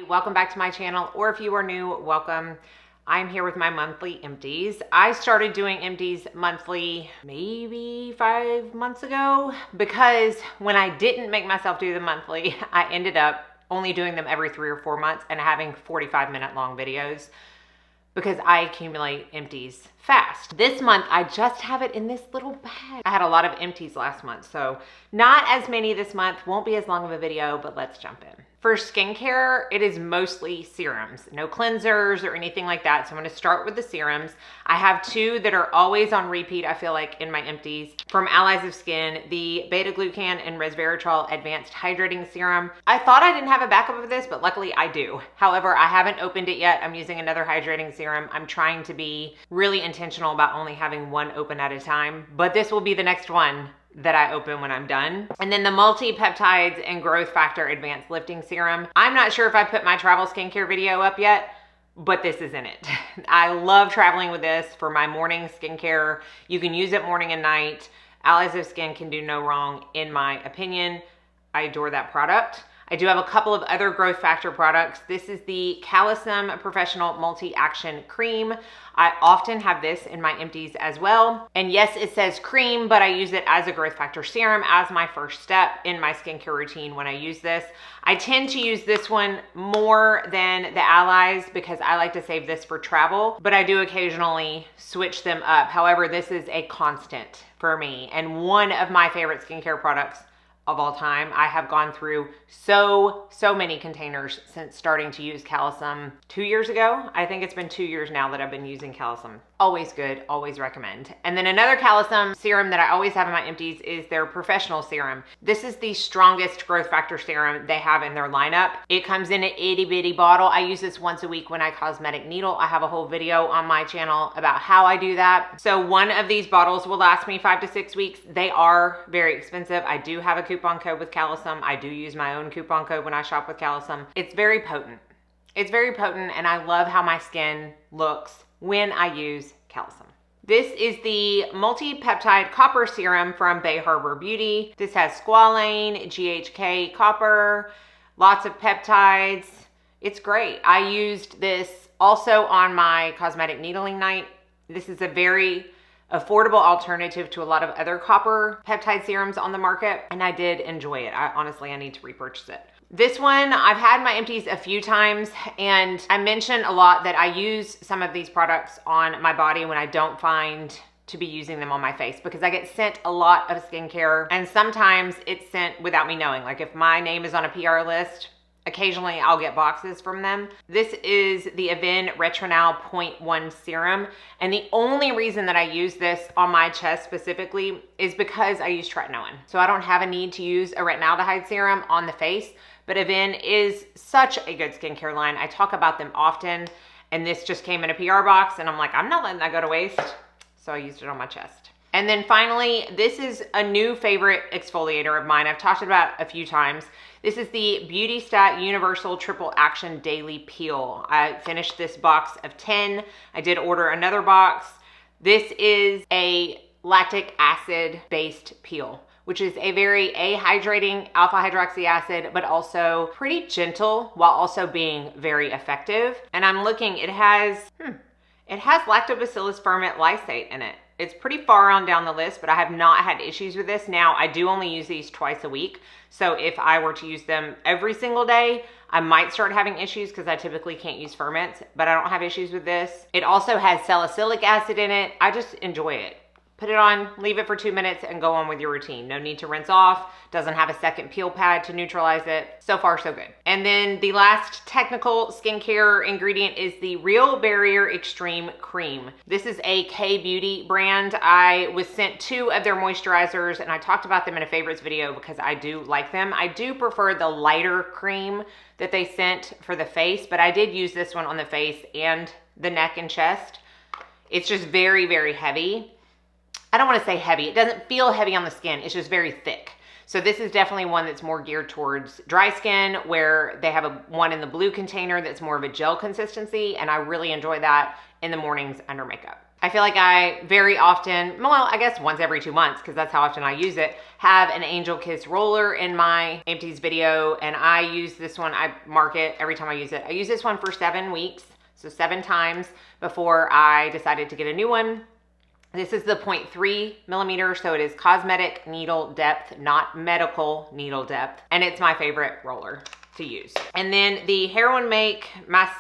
welcome back to my channel, or if you are new, welcome. I'm here with my monthly empties. I started doing empties monthly maybe 5 months ago because when I didn't make myself do the monthly, I ended up only doing them every 3 or 4 months and having 45-minute long videos because I accumulate empties fast. This month, I just have it in this little bag. I had a lot of empties last month, so not as many this month, won't be as long of a video, but let's jump in. For skincare, it is mostly serums, no cleansers or anything like that. So I'm gonna start with the serums. I have 2 that are always on repeat, I feel like, in my empties. From Allies of Skin, the beta-glucan and resveratrol advanced hydrating serum. I thought I didn't have a backup of this, but luckily I do. However, I haven't opened it yet. I'm using another hydrating serum. I'm trying to be really intentional about only having one open at a time, but this will be the next one that I open when I'm done. And then the multi-peptides and growth factor advanced lifting serum. I'm not sure if I put my travel skincare video up yet, but this is in it. I love traveling with this for my morning skincare. You can use it morning and night. Allies of Skin can do no wrong, in my opinion. I adore that product. I do have a couple of other growth factor products. This is the Calisum Professional Multi-Action Cream. I often have this in my empties as well. And yes, it says cream, but I use it as a growth factor serum as my first step in my skincare routine when I use this. I tend to use this one more than the Allies because I like to save this for travel, but I do occasionally switch them up. However, this is a constant for me and one of my favorite skincare products of all time. I have gone through so many containers since starting to use Calisum 2 years ago. I think it's been 2 years now that I've been using Calisum. Always good, always recommend. And then another Calisum serum that I always have in my empties is their Professional Serum. This is the strongest growth factor serum they have in their lineup. It comes in an itty bitty bottle. I use this once a week when I cosmetic needle. I have a whole video on my channel about how I do that. So one of these bottles will last me 5 to 6 weeks. They are very expensive. I do have a coupon code with Calisum. I do use my own coupon code when I shop with Calisum. It's very potent. It's very potent, and I love how my skin looks when I use Calisum. This is the multi-peptide copper serum from Bay Harbor Beauty. This has squalane, GHK copper, lots of peptides. It's great. I used this also on my cosmetic needling night. This is a very affordable alternative to a lot of other copper peptide serums on the market, and I did enjoy it. Honestly, I need to repurchase it. This one, I've had my empties a few times, and I mentioned a lot that I use some of these products on my body when I don't find to be using them on my face, because I get sent a lot of skincare, and sometimes it's sent without me knowing. Like if my name is on a PR list, occasionally I'll get boxes from them. This is the Avène Retinol 0.1 serum. And the only reason that I use this on my chest specifically is because I use tretinoin. So I don't have a need to use a retinaldehyde serum on the face, but Avène is such a good skincare line. I talk about them often, and this just came in a PR box, and I'm like, I'm not letting that go to waste. So I used it on my chest. And then finally, this is a new favorite exfoliator of mine. I've talked about it a few times. This is the Beauty Stat Universal Triple Action Daily Peel. I finished this box of 10. I did order another box. This is a lactic acid based peel, which is a very hydrating alpha hydroxy acid, but also pretty gentle while also being very effective. And I'm looking, it has lactobacillus ferment lysate in it. It's pretty far on down the list, but I have not had issues with this. Now, I do only use these twice a week. So if I were to use them every single day, I might start having issues because I typically can't use ferments, but I don't have issues with this. It also has salicylic acid in it. I just enjoy it. Put it on, leave it for 2 minutes, and go on with your routine. No need to rinse off. Doesn't have a second peel pad to neutralize it. So far, so good. And then the last technical skincare ingredient is the Real Barrier Extreme Cream. This is a K-Beauty brand. I was sent 2 of their moisturizers, and I talked about them in a favorites video because I do like them. I do prefer the lighter cream that they sent for the face, but I did use this one on the face and the neck and chest. It's just very, very heavy. I don't want to say heavy. It doesn't feel heavy on the skin. It's just very thick. So this is definitely one that's more geared towards dry skin, where they have one in the blue container that's more of a gel consistency, and I really enjoy that in the mornings under makeup. I feel like I very often, well, I guess once every 2 months, because that's how often I use it, have an Angel Kiss roller in my Empties video, and I use this one, I mark it every time I use it. I use this one for 7 weeks, so 7 times before I decided to get a new one. This is the 0.3 millimeter, so it is cosmetic needle depth, not medical needle depth, and it's my favorite roller to use. And then the Heroin Make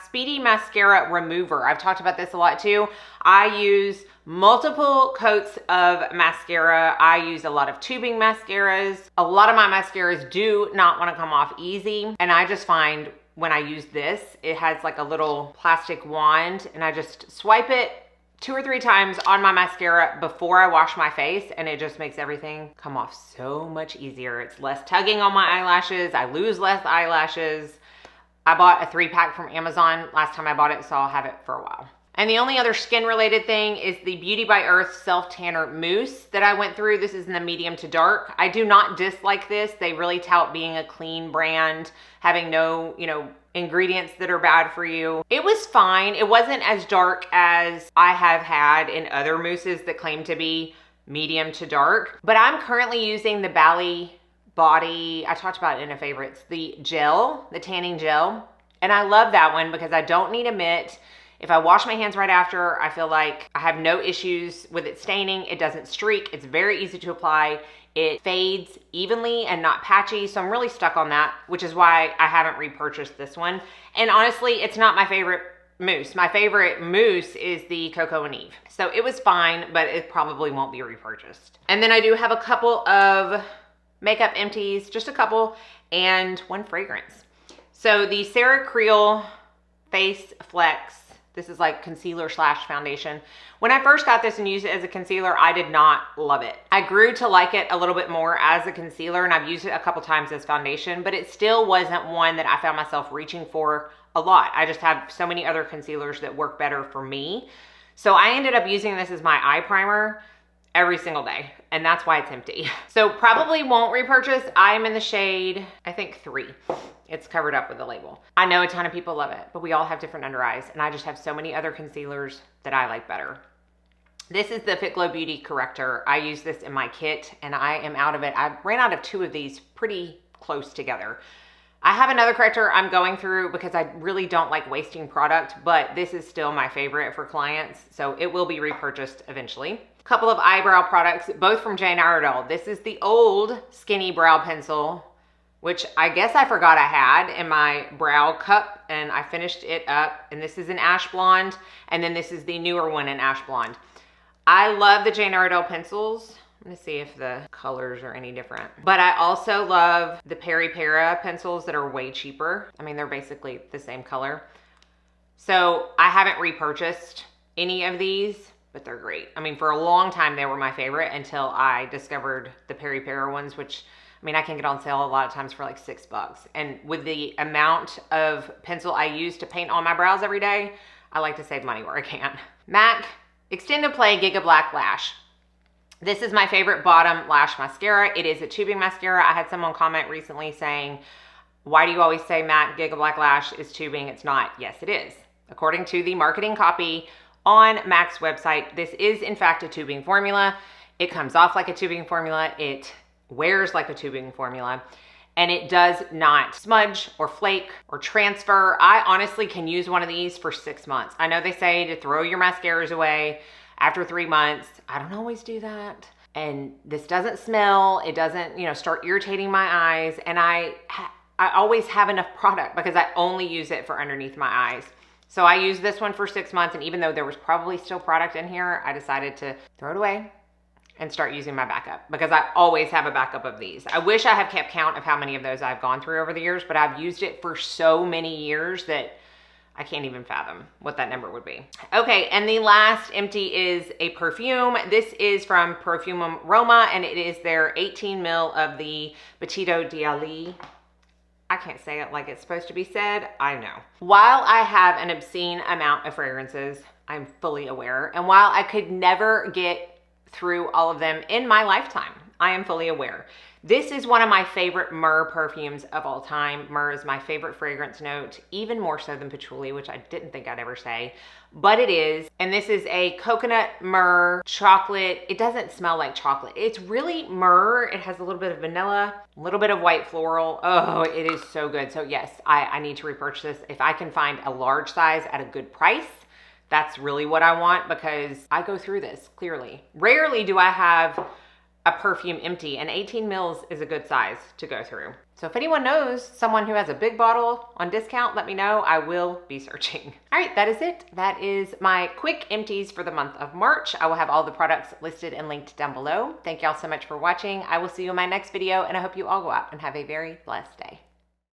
Speedy Mascara Remover. I've talked about this a lot too. I use multiple coats of mascara. I use a lot of tubing mascaras. A lot of my mascaras do not want to come off easy, and I just find when I use this, it has like a little plastic wand, and I just swipe it 2 or 3 times on my mascara before I wash my face, and it just makes everything come off so much easier. It's less tugging on my eyelashes. I lose less eyelashes. I bought a 3-pack from Amazon last time I bought it, so I'll have it for a while. And the only other skin related thing is the Beauty by Earth Self Tanner Mousse that I went through. This is in the medium to dark. I do not dislike this. They really tout being a clean brand, having no, ingredients that are bad for you. It was fine. It wasn't as dark as I have had in other mousses that claim to be medium to dark, but I'm currently using the Bali Body, I talked about it in a favorites, the gel, the tanning gel. And I love that one because I don't need a mitt. If I wash my hands right after, I feel like I have no issues with it staining. It doesn't streak. It's very easy to apply. It fades evenly and not patchy. So I'm really stuck on that, which is why I haven't repurchased this one. And honestly, it's not my favorite mousse. My favorite mousse is the Coco and Eve. So it was fine, but it probably won't be repurchased. And then I do have a couple of makeup empties, just a couple, and 1 fragrance. So the CeraCreel Face Flex. This is like concealer / foundation. When I first got this and used it as a concealer, I did not love it. I grew to like it a little bit more as a concealer, and I've used it a couple times as foundation, but it still wasn't one that I found myself reaching for a lot. I just have so many other concealers that work better for me. So I ended up using this as my eye primer every single day, and that's why it's empty. So probably won't repurchase. I'm in the shade, I think 3. It's covered up with a label. I know a ton of people love it, but we all have different under eyes, and I just have so many other concealers that I like better. This is the Fit Glow Beauty Corrector. I use this in my kit, and I am out of it. I ran out of 2 of these pretty close together. I have another corrector I'm going through because I really don't like wasting product, but this is still my favorite for clients, so it will be repurchased eventually. Couple of eyebrow products, both from Jane Iredale. This is the old skinny brow pencil, which I guess I forgot I had in my brow cup, and I finished it up. And this is an ash blonde, and then this is the newer one in ash blonde. I love the Jane Iredale pencils. Let me see if the colors are any different. But I also love the Peri Para pencils that are way cheaper. I mean, they're basically the same color. So I haven't repurchased any of these, but they're great. I mean, for a long time, they were my favorite until I discovered the Peri Para ones, which, I mean, I can get on sale a lot of times for like $6. And with the amount of pencil I use to paint on my brows every day, I like to save money where I can. MAC Extended Play Giga Black Lash. This is my favorite bottom lash mascara. It is a tubing mascara. I had someone comment recently saying, why do you always say MAC Giga Black Lash is tubing? It's not. Yes, it is. According to the marketing copy on MAC's website, this is in fact a tubing formula. It comes off like a tubing formula. It wears like a tubing formula, and it does not smudge or flake or transfer. I honestly can use one of these for 6 months. I know they say to throw your mascaras away after 3 months. I don't always do that. And this doesn't smell. It doesn't, start irritating my eyes. And I always have enough product because I only use it for underneath my eyes. So I used this one for 6 months, and even though there was probably still product in here, I decided to throw it away and start using my backup because I always have a backup of these. I wish I have kept count of how many of those I've gone through over the years, but I've used it for so many years that I can't even fathom what that number would be. Okay, and the last empty is a perfume. This is from Perfumum Roma, and it is their 18 ml of the Petito d'Ali. I can't say it like it's supposed to be said, I know. While I have an obscene amount of fragrances, I'm fully aware, and while I could never get through all of them in my lifetime, I am fully aware. This is one of my favorite myrrh perfumes of all time. Myrrh is my favorite fragrance note, even more so than patchouli, which I didn't think I'd ever say, but it is. And this is a coconut myrrh chocolate. It doesn't smell like chocolate. It's really myrrh. It has a little bit of vanilla, a little bit of white floral. Oh, it is so good. So yes, I need to repurchase this. If I can find a large size at a good price, that's really what I want, because I go through this clearly. Rarely do I have a perfume empty, and 18 mils is a good size to go through. So if anyone knows someone who has a big bottle on discount, let me know. I will be searching. All right, that is it. That is my quick empties for the month of March. I will have all the products listed and linked down below. Thank y'all so much for watching. I will see you in my next video, and I hope you all go out and have a very blessed day.